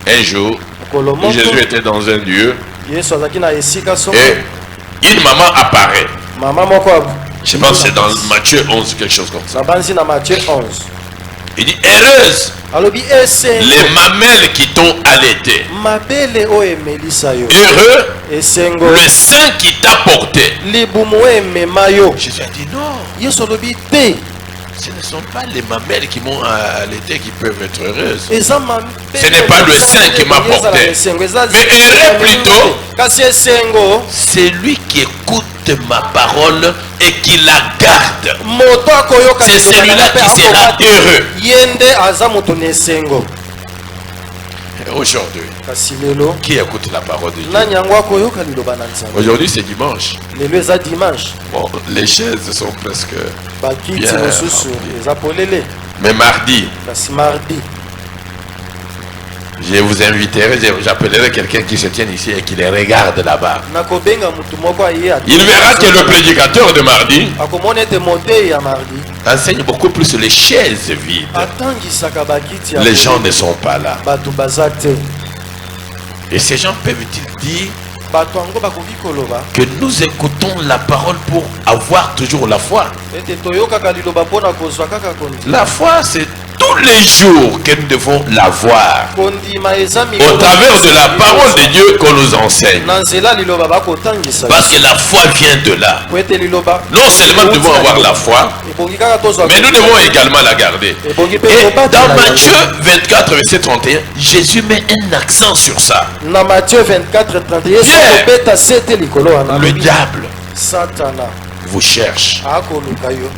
Un jour, mokolo moko Jésus était dans un lieu yesu azalaki na esika soko. et une maman apparaît. mama moko Je pense que c'est dans Matthieu 11, quelque chose comme ça. nabanzi na Matthieu 11 Il dit, heureuse alobi esengo les mamelles qui t'ont allaité. mabele oyo emelisa yo. Heureux esengo le sein qui t'a porté. libumu oyo emema yo. Jésus a dit non, yesu alobi te ce ne sont pas les mamelles qui m'ont allaité qui peuvent être heureuses. eza mabele. Ce n'est pas le sein qui m'a porté. Mais heureux plutôt. kasi esengo C'est lui qui écoute ma parole et qui la garde. moto akoyoka C'est liloba celui-là na mpe qui sera akobata. heureux. ye nde aza moto na esengo. Et aujourd'hui, kasi lelo qui écoute la parole de Dieu? nani yango akoyoka liloba na nzambe. Aujourd'hui, c'est dimanche. lelo eza dimanche. Bon, les chaises sont presque... bakiti Bien mosusu rempli. eza polele. Mais mardi, kasi mardi je vous inviterai, j'appellerai quelqu'un qui se tient ici et qui les regarde là-bas. nakobenga mutu moko aye Il verra que le prédicateur de mardi akomona ete motei ya mardi enseigne beaucoup plus les chaises vides. atangisaka bakiti ya Les polele. gens ne sont pas là. bato baza te. Et ces gens peuvent-ils dire bato yango bakoki koloba que nous écoutons la parole pour avoir toujours la foi? ete toyokaka liloba mpona kozwa kaka kondi. La foi, c'est tous les jours que nous devons la voir kondima eza au travers de la parole de Dieu qu'on nous enseigne. na nzela liloba bakotangisa Parce que la foi vient de là. po ete liloba Non seulement nous devons avoir la foi, ebongi kaka tozwa mais nous devons également la garder. ebongi mpe Et kobatela dans yango. Matthieu 24, verset 31, Jésus met un accent sur ça. na Matthieu 24:31 yesu Pierre, akobeta se ete likolo wana Le diable satana vous cherche. akoluka yo.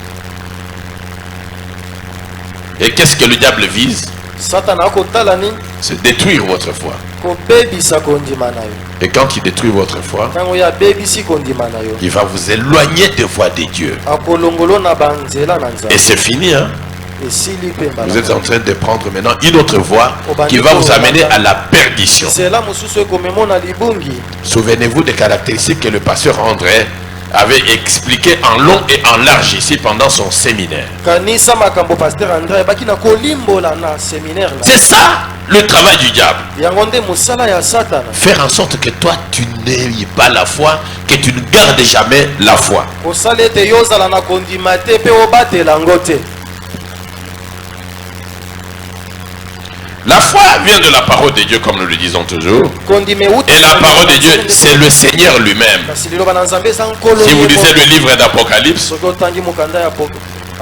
Et qu'est-ce que le diable vise? satana akotala nini C'est détruire votre foi. kobebisa kondima na yo. Et quand il détruit votre foi, ntango ye abebisi kondima na yo il va vous éloigner des voies de Dieu. akolongolo na banzela na Et nzambe c'est fini, hein? esili mpe mbala Vous êtes en train de prendre maintenant une autre voie qui va vous amener à la perdition. nzela mosusu ekomemo na libungi. Souvenez-vous des caractéristiques que le pasteur André avait expliqué en long et en large ici pendant son séminaire. kanisa makambo paster andré ebaki na kolimbola na séminaire na C'est ça le travail du diable. yango nde mosala ya satana Faire en sorte que toi tu n'aies pas la foi, que tu ne gardes jamais la foi. kosala ete yo ozala na kondima te mpe obatela yango te. La foi vient de la parole de Dieu comme nous le disons toujours. kondima euti Et la parole de Dieu, c'est le Seigneur lui-même. kasi liloba na nzambe eza nkolo Si vous ye lisez moko. le livre d'Apocalypse, soki otangi mokanda ya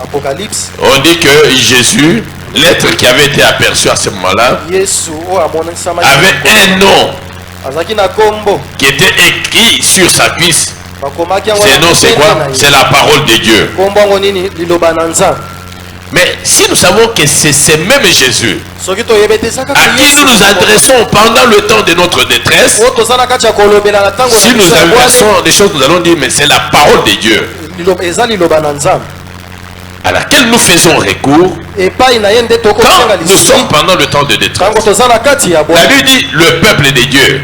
apocalypse on dit que Jésus, l'être qui avait été aperçu à ce moment-là, yesu oyo amonisama avait un nom azalaki na kombo qui était écrit sur sa cuisse. bakomaki yango Ce na nom c'est motema quoi? na ye. C'est la parole de Dieu. kombo yango nini liloba na nzambe. Mais si nous savons que c'est ce même Jésus soki toyebi ete eza kaka à qui Yesu nous nous moko. adressons pendant le temps de notre détresse, oyo toza na kati ya kolobela na ntango si na nous biso ya bwale, inversons les choses, nous allons dire mais c'est la parole de Dieu eza liloba na nzambe à laquelle nous faisons recours epai na ye nde tokosenga quand nous sommes lisungi pendant le temps de ntango détresse. toza na kati ya La bwale Bible dit le peuple de Dieu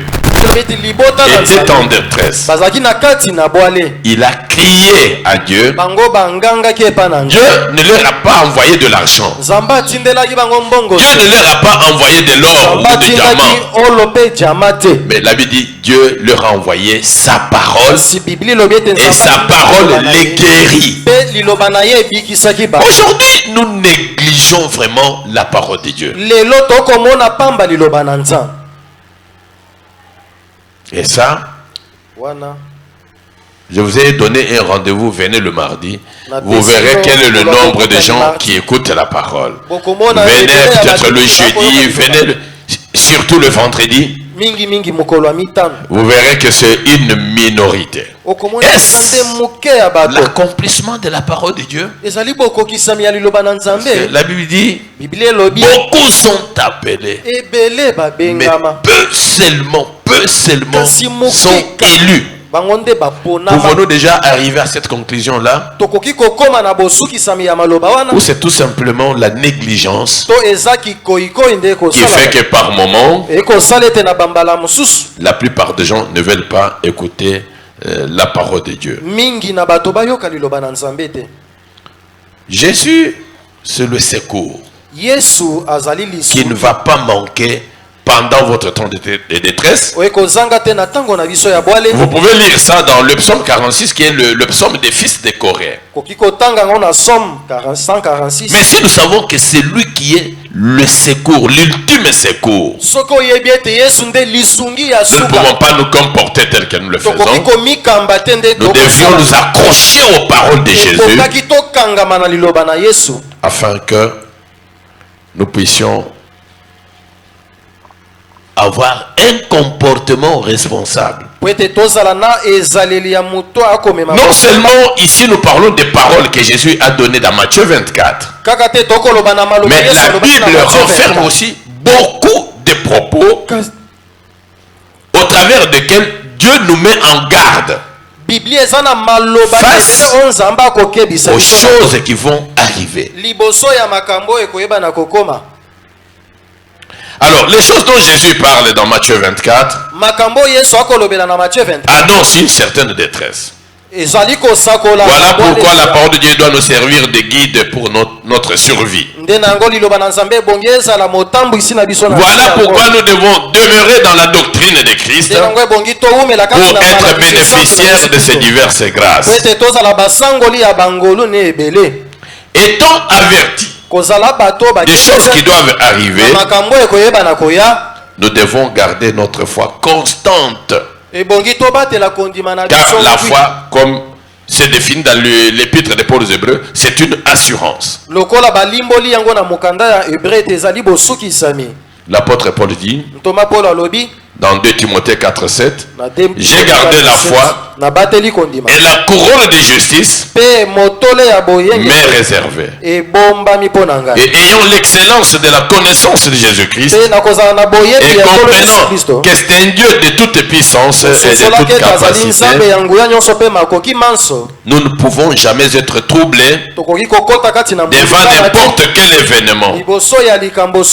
eti libota na était en nzambe détresse. bazalaki na kati na bwale Il a crié à Dieu. bango bangangaki epai na Dieu nzambe ne leur a pas envoyé de l'argent. nzambe atindelaki bango mbongo Dieu ne leur a pas envoyé de l'or nzambe ou des atindaki diamants. olo mpe diama te. Mais la Bible dit Dieu leur a envoyé sa parole si bibli elobi ete et nzambe sa atindaki parole liloba na les ye, guérit. mpe liloba na ye ebikisaki bato. Aujourd'hui, nous négligeons vraiment la parole de Dieu. lelo tokomona pamba liloba na nzambe Et ça, wana je vous ai donné un rendez-vous, venez le mardi. Na Vous verrez décision, quel est le on va nombre de rencontrer gens mardi. qui écoutent la parole. bokomona Venez ebele ya peut-être bato le bakoyoka jeudi, liloba. venez surtout le vendredi. mingi mokolo ya mitano Vous verrez que c'est une minorité. okomona Est-ce nzambe moke ya bato l'accomplissement de la parole de Dieu? ezali bokokisami ya liloba na nzambe. La Bible dit biblia elobi beaucoup sont appelés, ebele mais babengama peu seulement kasi moke sont élus. bango nde baponama. Pouvons-nous déjà arriver à cette conclusion-là? tokoki kokóma na bosukisami ya maloba wana Ou c'est tout simplement la négligence to eza kikoikoi nde qui fait que par moment, ekosala ete na bambala mosusu la plupart des gens ne veulent pas écouter la parole de Dieu. mingi na bato bayoka liloba na nzambe te. Jésus, c'est le secours yesu azali qui lisungi ne va pas manquer pendant votre temps de détresse. oyo ekozanga te na ntango na biso ya bwale. Vous pouvez lire ça dans le psaume 46 qui est le psaume des fils de Corée. koki kotanga yango na somme 146. Mais si nous savons que c'est lui qui est le secours, l'ultime secours, soki oyebi ete yesu nde lisungi ya nous ne suka pouvons pas nous comporter tel que nous le tokoki faisons. komikamba te nde Nous devions nous accrocher aux paroles de Jésus tokokaki tokangama na liloba na yesu afin que nous puissions avoir un comportement responsable. po ete tozala na ezaleli ya moto akomema. Non seulement ici nous parlons des paroles que Jésus a données dans Matthieu 24, kaka te tokoloba na maloba mais Yesu la alobaki na Bible Matthieu renferme 24. aussi beaucoup de propos au travers desquels Dieu nous met en garde biblia eza na maloba Face ebele oyo nzambe akokebisa aux biso na choses qui vont arriver. liboso ya makambo oyo ekoyeba na kokoma. Alors, les choses dont Jésus parle dans Matthieu 24 makambo yesu akolobela na Matthieu 24 annoncent une certaine détresse. ezali kosakola. Voilà pourquoi la parole de Dieu doit nous servir de guide pour notre survie. nde na yango liloba na nzambe ebongi ezala motambwisi na biso na Voilà pourquoi nous devons demeurer dans la doctrine de Christ nde nango ebongi towumela pour kati na être malakisi bénéficiaires de ces diverses po grâces. ete tozala basangoli ya bangolu ne ebele. Étant avertis des choses qui doivent arriver, nous devons garder notre foi constante. Car la foi, comme c'est défini dans l'épître des Paul aux Hébreux, c'est une assurance. L'apôtre Paul dit dans 2 Timothée 4,7, j'ai gardé la foi et la couronne de justice m'est réservée. Et ayant l'excellence de la connaissance de Jésus-Christ et comprenant que c'est un Dieu de toute puissance et de toute capacité, nous ne pouvons jamais être troublés devant n'importe quel événement,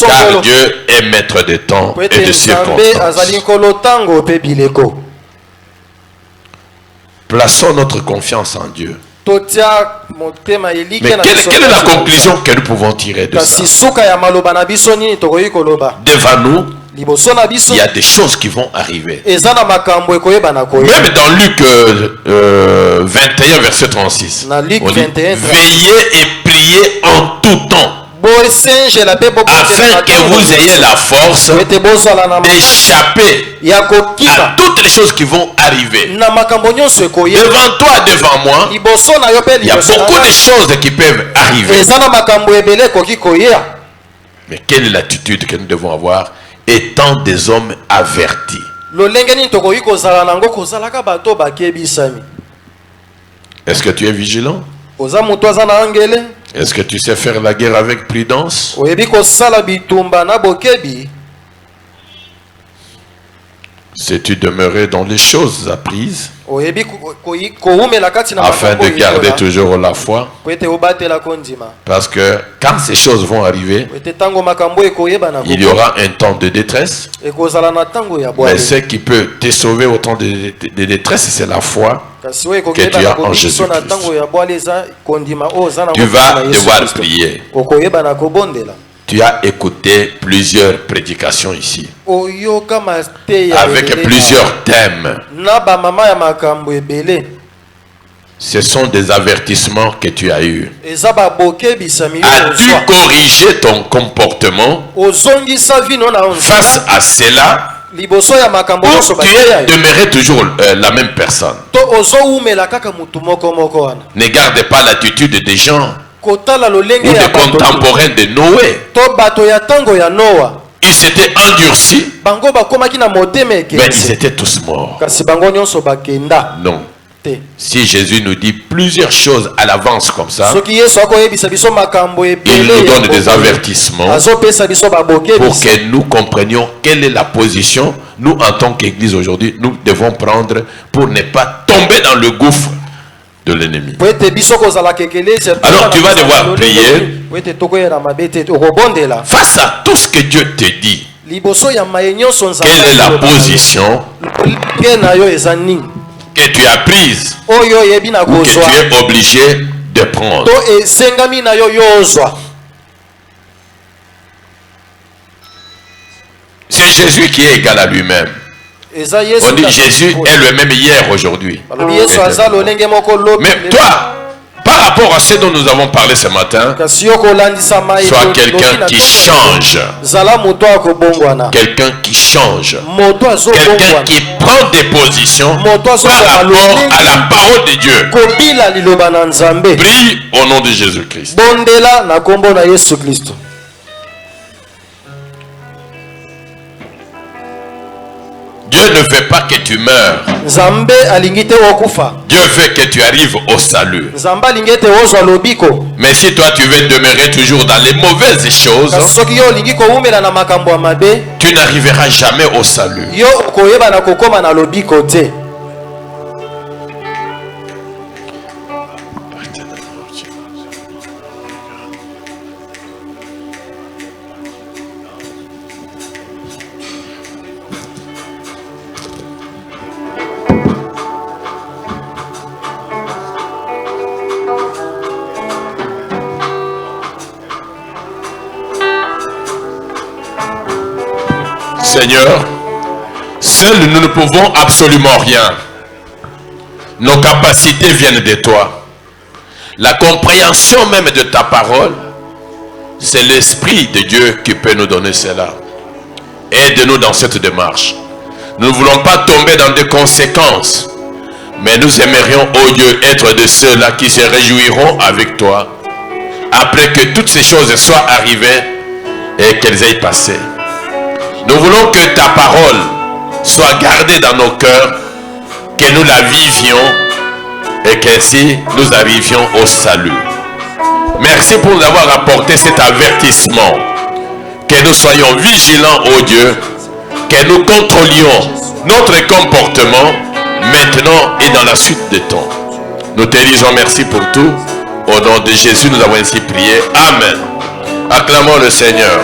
car Dieu est maître des temps et des circonstances. Plaçons notre confiance en Dieu. Mais quelle est la conclusion que nous pouvons tirer de ça? Devant nous, il y a des choses qui vont arriver. Même dans Luc 21, verset 36, on dit, veillez et priez en tout temps, afin que vous ayez la force d'échapper à toutes les choses qui vont arriver. Devant toi, devant moi, il y a beaucoup de choses qui peuvent arriver. Mais quelle est l'attitude que nous devons avoir étant des hommes avertis? Est-ce que tu es vigilant? Est-ce que tu sais faire la guerre avec prudence? Sais-tu demeurer dans les choses apprises afin de garder toujours la foi? Parce que quand ces choses vont arriver, il y aura un temps de détresse. Mais ce qui peut te sauver au temps de détresse, c'est la foi que tu as en Jésus-Christ. Tu vas devoir prier. Tu as écouté plusieurs prédications ici, avec plusieurs thèmes. Ce sont des avertissements que tu as eus. As-tu corrigé ton comportement face à cela, ou tu es demeuré toujours la même personne? Ne garde pas l'attitude des gens ou des contemporains de Noé. Ils s'étaient endurcis, mais ils étaient tous morts. Non. Si Jésus nous dit plusieurs choses à l'avance comme ça, il nous donne des avertissements pour que nous comprenions quelle est la position, nous en tant qu'Église aujourd'hui, nous devons prendre pour ne pas tomber dans le gouffre de l'ennemi. Alors tu vas devoir prier face à tout ce que Dieu te dit. Quelle est la position que tu as prise ou que tu es obligé de prendre? C'est Jésus qui est égal à lui-même. On dit Jésus est le même hier, aujourd'hui. Mais toi, par rapport à ce dont nous avons parlé ce matin, sois quelqu'un qui change. Quelqu'un qui change. Quelqu'un qui prend des positions par rapport à la parole de Dieu. Prie au nom de Jésus-Christ. Dieu ne veut pas que tu meurs. Dieu veut que tu arrives au salut. Mais si toi tu veux demeurer toujours dans les mauvaises choses, tu n'arriveras jamais au salut. Seigneur, seuls nous ne pouvons absolument rien. Nos capacités viennent de toi. La compréhension même de ta parole c'est l'Esprit de Dieu qui peut nous donner cela. Aide-nous dans cette démarche. Nous ne voulons pas tomber dans des conséquences, mais nous aimerions, ô Dieu, être de ceux-là qui se réjouiront avec toi après que toutes ces choses soient arrivées et qu'elles aient passé. Nous voulons que ta parole soit gardée dans nos cœurs, que nous la vivions et qu'ainsi nous arrivions au salut. Merci pour nous avoir apporté cet avertissement, que nous soyons vigilants, ô Dieu, que nous contrôlions notre comportement maintenant et dans la suite des temps. Nous te disons merci pour tout. Au nom de Jésus, nous avons ainsi prié. Amen. Acclamons le Seigneur.